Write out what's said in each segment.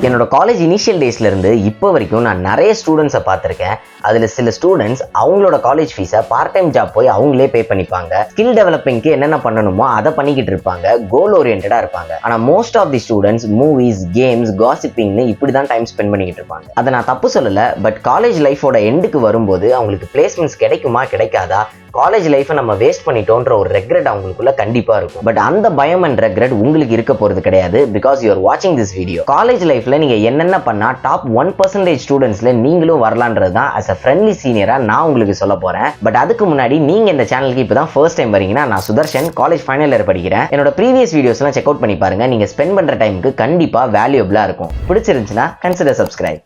என்னோட college initial டேஸ்ல இருந்து இப்போ வரைக்கும் நான் நிறைய ஸ்டூடெண்ட்ஸை பார்த்துருக்கேன். அதில் சில ஸ்டூடெண்ட்ஸ் அவங்களோட காலேஜ் ஃபீஸை பார்ட் டைம் ஜாப் போய் அவங்களே பே பண்ணிப்பாங்க. ஸ்கில் டெவலப்பிங்க்கு என்னென்ன பண்ணணுமோ அதை பண்ணிக்கிட்டு இருப்பாங்க. கோல் ஓரியன்டாக இருப்பாங்க. ஆனால் most of the students movies, games, காசிப்பிங்னு இப்படி தான் டைம் ஸ்பெண்ட் பண்ணிக்கிட்டு இருப்பாங்க. அதை நான் தப்பு சொல்லலை. பட் காலேஜ் லைஃபோட எண்டுக்கு வரும்போது அவங்களுக்கு பிளேஸ்மெண்ட்ஸ் கிடைக்குமா கிடைக்காதா, காலேஜ் லைஃப்பை நம்ம வேஸ்ட் பண்ணிட்டோன்ற ஒரு ரெக்ரெட் அவங்களுக்குள்ள கண்டிப்பா இருக்கும். பட் அந்த பயம் அண்ட் ரெக்ரெட் உங்களுக்கு இருக்க போறது கிடையாது. பிகாஸ் யூ ஆர் வாட்சிங் திஸ் வீடியோ. காலேஜ் லைஃப்ல நீங்க என்னென்ன பண்ணா டாப் 1% ஸ்டூடெண்ட்ஸ்ல நீங்களும் வரலான்றது தான் as a friendly சீனியரா நான் உங்களுக்கு சொல்ல போறேன். பட் அதுக்கு முன்னாடி நீங்க இந்த சேனலுக்கு இப்பதான் ஃபர்ஸ்ட் டைம் வரீங்கன்னா, நான் சுதர்ஷன், காலேஜ் ஃபைனல் இயர் படிக்கிறேன். என்னோட ப்ரீவியஸ் வீடியோஸ்லாம் செக் அவுட் பண்ணி பாருங்க. நீங்க ஸ்பெண்ட் பண்ற டைமுக்கு கண்டிப்பா வேல்யூபிளா இருக்கும். பிடிச்சிருந்துச்சுன்னா consider subscribe.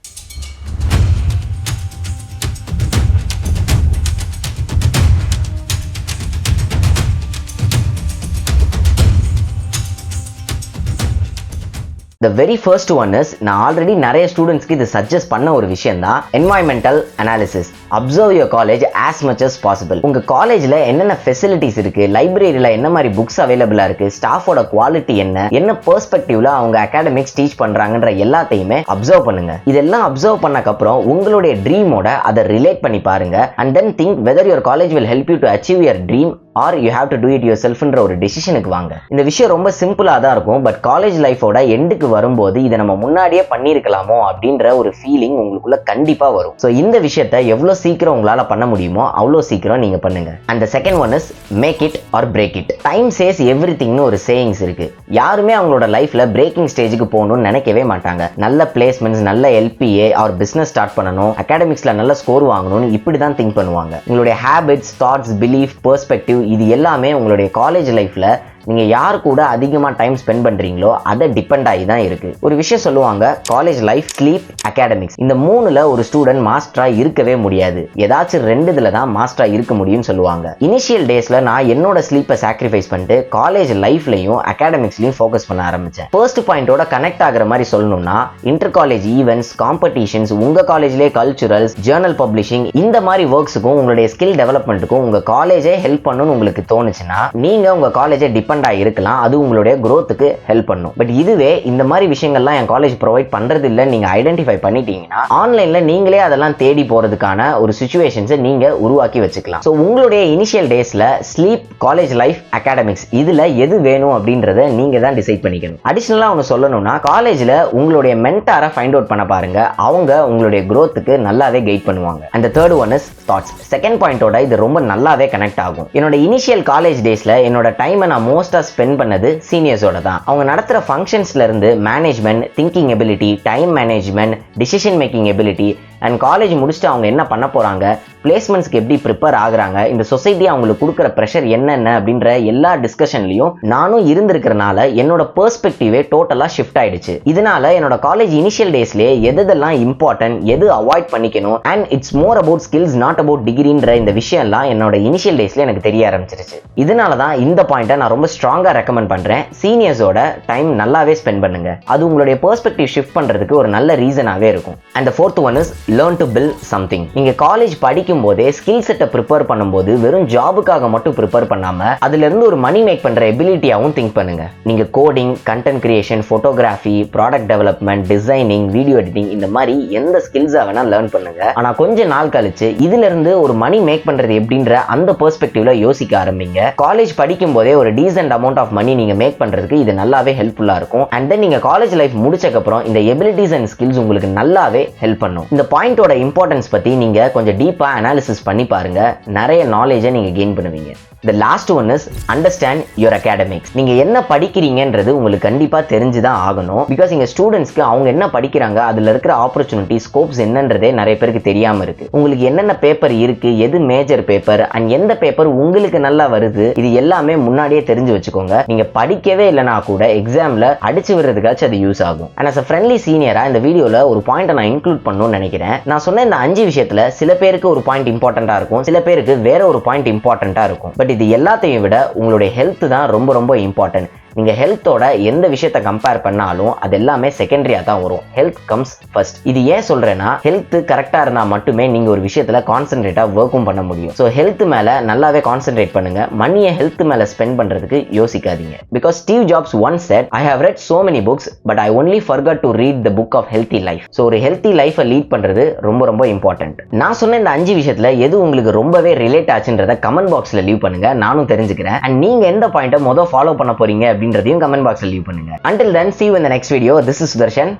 The very first one is, நான் ஆல்ரெடி நிறைய ஸ்டூடெண்ட்ஸ்க்கு இது சஜஸ்ட் பண்ண ஒரு விஷயம் தான் environmental analysis. Observe your college as much as possible. உங்க காலேஜ்ல என்னென்ன ஃபெசிலிட்டிஸ் இருக்கு, லைப்ரரியில என்ன மாதிரி புக்ஸ் அவைலபிளா இருக்கு, ஸ்டாஃபோட குவாலிட்டி என்ன பெர்ஸ்பெக்டிவ்ல அவங்க அகாடமிக்ஸ் டீச் பண்றாங்கன்ற எல்லாத்தையுமே அப்சர்வ் பண்ணுங்க. இதெல்லாம் அப்சர்வ் பண்ணக்கப்புறம் உங்களுடைய ட்ரீமோட அதை ரிலேட் பண்ணி பாருங்க. And then think whether your college will help you to achieve your dream or you have to do it yourself ன்ற ஒரு டெசிஷனுக்கு வாங்க. இந்த விஷயம் ரொம்ப சிம்பிளா தான் இருக்கும். பட் காலேஜ் லைஃபோட எண்டுக்கு வரும்போது இதை நம்ம முன்னாடியே பண்ணியிருக்கலாமோ அப்படின்ற ஒரு ஃபீலிங் உங்களுக்குள்ள கண்டிப்பா வரும். ஸோ இந்த விஷயத்தை எவ்வளோ சீக்கிரம் உங்களால பண்ண முடியுமோ அவ்வளோ சீக்கிரம் நீங்க பண்ணுங்க. And second one is make it or break it. Time chase எவ்ரிதிங்னு ஒரு சேயிங்ஸ் இருக்கு. யாருமே அவங்களோட லைஃப்ல பிரேக்கிங் ஸ்டேஜுக்கு போகணும்னு நினைக்கவே மாட்டாங்க. நல்ல பிளேஸ்மெண்ட்ஸ், நல்ல எல்பிஏ ஆர் பிசினஸ் ஸ்டார்ட் பண்ணணும், அகாடமிக்ஸ்ல நல்ல ஸ்கோர் வாங்கணும்னு இப்படி தான் திங்க் பண்ணுவாங்க. உங்களுடைய ஹேபிட்ஸ், தாட்ஸ், பிலீஃப், பெர்ஸ்பெக்டிவ் இது எல்லாமே உங்களுடைய காலேஜ் லைஃப்ல நீங்க யார் கூட அதிகமா டைம் ஸ்பெண்ட் பண்றீங்களோ அதை டிபெண்ட் ஆகி தான் இருக்கு. ஒரு விஷயம் சொல்லுவாங்க, காலேஜ் லைஃப், ஸ்லீப், அகாடமிக்ஸ் இந்த மூணுல ஒரு ஸ்டூடெண்ட் மாஸ்டரா இருக்கவே முடியாது. ஏதாச்சும் ரெண்டுல தான் மாஸ்டரா இருக்க முடியும்னு சொல்லுவாங்க. இனிஷியல் டேஸ்ல நான் என்னோட ஸ்லீப்பை சாக்ரிஃபைஸ் பண்ணிட்டு காலேஜ் லைஃப்லயும் அகாடமிக்ஸ்லயும் ஃபோக்கஸ் பண்ண ஆரம்பிச்சேன். ஃபர்ஸ்ட் பாயிண்டோட கனெக்ட் ஆகிற மாதிரி சொல்லணும்னா, இன்டர் காலேஜ் ஈவெண்ட்ஸ், காம்படிஷன்ஸ், உங்க காலேஜ்லேயே கல்ச்சுரல்ஸ், ஜேர்னல் பப்ளிஷிங் இந்த மாதிரி ஒர்க்ஸுக்கும் உங்களுடைய ஸ்கில் டெவலப்மெண்ட்டுக்கும் உங்க காலேஜே ஹெல்ப் பண்ணணும்னு உங்களுக்கு தோணுச்சுன்னா நீங்க உங்க காலேஜை இருக்கலாம். அது உங்களுடைய growthக்கு ஹெல்ப் பண்ணும். பட் இதுவே இந்த மாதிரி விஷயங்கள்லாம் என் காலேஜ் ப்ரொவைட் பண்றது இல்ல நீங்க ஐடென்டிஃபை பண்ணிட்டீங்கன்னா ஆன்லைன்ல நீங்களே அதெல்லாம் தேடி போறதுக்கான ஒரு சிச்சுவேஷன்ஸை நீங்க உருவாக்கி வச்சுக்கலாம். ஸோ உங்களுடைய இனிஷியல் டேஸ்ல ஸ்லீப், காலேஜ் லைஃப், அகாடமிக்ஸ் இதுல எது வேணும் அப்படின்றத நீங்க தான் டிசைட் பண்ணிக்கணும். அடிஷனலா ஒன்று சொல்லணும்னா, காலேஜ்ல உங்களுடைய மென்டாரை ஃபைண்ட் அவுட் பண்ண பாருங்க. அவங்க உங்களுடைய growthக்கு நல்லாவே கைட் பண்ணுவாங்க. அந்த third one is thoughts. Second பாயிண்டோட இது ரொம்ப நல்லாவே கனெக்ட் ஆகும். என்னோட இனிஷியல் காலேஜ் டேஸ்ல என்னோட டைமை நான் மோஸ்டா ஸ்பெண்ட் பண்ணது சீனியர்ஸோட தான். அவங்க நடத்துற ஃபங்க்ஷன்ஸ்ல இருந்து management, thinking ability, time management, decision making ability and college முடிச்சுட்டு அவங்க என்ன பண்ண போறாங்க, பிளேஸ்மெண்ட்ஸ்க்கு எப்படி ப்ரிப்பேர் ஆகுறாங்க, இந்த சொசைட்டி அவங்களுக்கு கொடுக்குற ப்ரெஷர் என்னென்ன அப்படின்ற எல்லா டிஸ்கஷன்லையும் நானும் இருந்திருக்கிறனால என்னோட பெர்ஸ்பெக்டிவே டோட்டலா ஷிஃப்ட் ஆயிடுச்சு. இதனால என்னோட காலேஜ் இனிஷியல் டேஸ்லேயே எதெல்லாம் இம்பார்ட்டன்ட், எது அவாய்ட் பண்ணிக்கணும் and it's more about skills not about டிகிரின்ற இந்த விஷயம்லாம் என்னோட இனிஷியல் டேஸ்ல எனக்கு தெரிய ஆரம்பிச்சிருச்சு. இதனால தான் இந்த பாயிண்ட்டை நான் ரொம்ப ஸ்ட்ராங்கா ரெக்கமெண்ட் பண்றேன். சீனியர்ஸோட டைம் நல்லாவே ஸ்பெண்ட் பண்ணுங்க. அது உங்களுடைய பெர்ஸ்பெக்டிவ் ஷிஃப்ட் பண்றதுக்கு ஒரு நல்ல ரீசனாவே இருக்கும். And the fourth one is learn to build something. நீங்க காலேஜ் படிக்கும் போதே ஸ்கில் செட்டை ப்ரிப்பேர் பண்ணும்போது வெறும் ஜாபுக்காக மட்டும் ப்ரிப்பேர் பண்ணாம அதுல இருந்து ஒரு மணி மேக் பண்ற எபிலிட்டியாவும் திங்க் பண்ணுங்க. நீங்க coding, content creation, photography, product development, designing, video editing இந்த மாதிரி எந்த ஸ்கில்ஸா வேணா லேர்ன் பண்ணுங்க. ஆனா கொஞ்ச நாள் கழிச்சு இதுல இருந்து ஒரு மணி மேக் பண்றது எப்படின்ற அந்த பெர்ஸ்பெக்டிவ்ல யோசிக்க ஆரம்பிங்க. காலேஜ் படிக்கும் போதே ஒரு டீசென்ட் அமௌண்ட் ஆஃப் மணி நீங்க மேக் பண்றதுக்கு இது நல்லாவே ஹெல்ப்ஃபுல்லா இருக்கும். அண்ட் தென் நீங்க காலேஜ் லைஃப் முடிச்சக்கு அப்புறம் இந்த எபிலிட்டிஸ் அண்ட் ஸ்கில்ஸ் உங்களுக்கு நல்லாவே ஹெல்ப் பண்ணும். இந்த பாயிண்டோட இம்பார்ட்டன்ஸ் பத்தி நீங்க கொஞ்சம் டீப்பா அனாலிசிஸ் பண்ணி பாருங்க. நிறைய நாலேஜை நீங்க கெயின் பண்ணுவீங்க. The last one is understand your academics. நீங்க என்ன படிக்கிறீங்கன்றது உங்களுக்கு கண்டிப்பா தெரிஞ்சுதான் ஆகணும். பிகாஸ் இங்க ஸ்டூடெண்ட்ஸ்க்கு அவங்க என்ன படிக்கிறாங்க, அதுல இருக்கிற ஆப்பர்ச்சுனிட்டி, ஸ்கோப்ஸ் என்னன்றதே நிறைய பேருக்கு தெரியாம இருக்கு. உங்களுக்கு என்னென்ன பேப்பர் இருக்கு, எது மேஜர் பேப்பர் அண்ட் எந்த பேப்பர் உங்களுக்கு நல்லா வருது, இது எல்லாமே முன்னாடியே தெரிஞ்சு வச்சுக்கோங்க. நீங்க படிக்கவே இல்லைனா கூட எக்ஸாம்ல அடிச்சு விடுறதுக்காச்சும் அது யூஸ் ஆகும். அண்ட் as a friendly சீனியரா இந்த வீடியோல ஒரு பாயிண்ட் நான் இன்க்ளூட் பண்ணணும்னு நினைக்கிறேன். நான் சொன்ன இந்த 5 விஷயத்துல சில பேருக்கு ஒரு பாயிண்ட் இம்பார்ட்டண்டா இருக்கும், சில பேருக்கு வேற ஒரு பாயிண்ட் இம்பார்ட்டண்டா இருக்கும். பட் இது எல்லாத்தையும் விட உங்களுடைய ஹெல்த் தான் ரொம்ப ரொம்ப இம்பார்ட்டன்ட். நீங்க ஹெல்த்தோட எந்த விஷயத்தை கம்பேர் பண்ணாலும் அது எல்லாமே செகண்டரியா தான் வரும். Health comes first. இது ஏன் சொல்றேன்னா, ஹெல்த் கரெக்டா இருந்தா மட்டுமே நீங்க ஒரு விஷயத்துல கான்சென்ட்ரேட்டா ஒர்க்கும் பண்ண முடியும். ஸோ ஹெல்த் மேல நல்லாவே கான்சென்ட்ரேட் பண்ணுங்க. மணியை ஹெல்த் மேல ஸ்பெண்ட் பண்றதுக்கு யோசிக்காதீங்க. Because Steve jobs once said, I have read so many books but I only forgot to read the book of healthy life. So ஒரு ஹெல்த்தி லைஃபை லீட் பண்றது ரொம்ப ரொம்ப இம்பார்ட்டன்ட். நான் சொன்ன இந்த 5 விஷயத்துல எது உங்களுக்கு ரொம்பவே ரிலேட் ஆச்சுன்றத கமெண்ட் பாக்ஸ்ல லீவ் பண்ணுங்க, நானும் தெரிஞ்சுக்கிறேன். அண்ட் நீங்க எந்த பாயிண்ட்டை ஃபாலோ பண்ண போறீங்க அப்படின்றதையும் கமெண்ட் பாக்ஸ்ல லீவ் பண்ணுங்க. Until then, see you in the next video. This is Sudarshan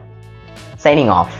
signing off.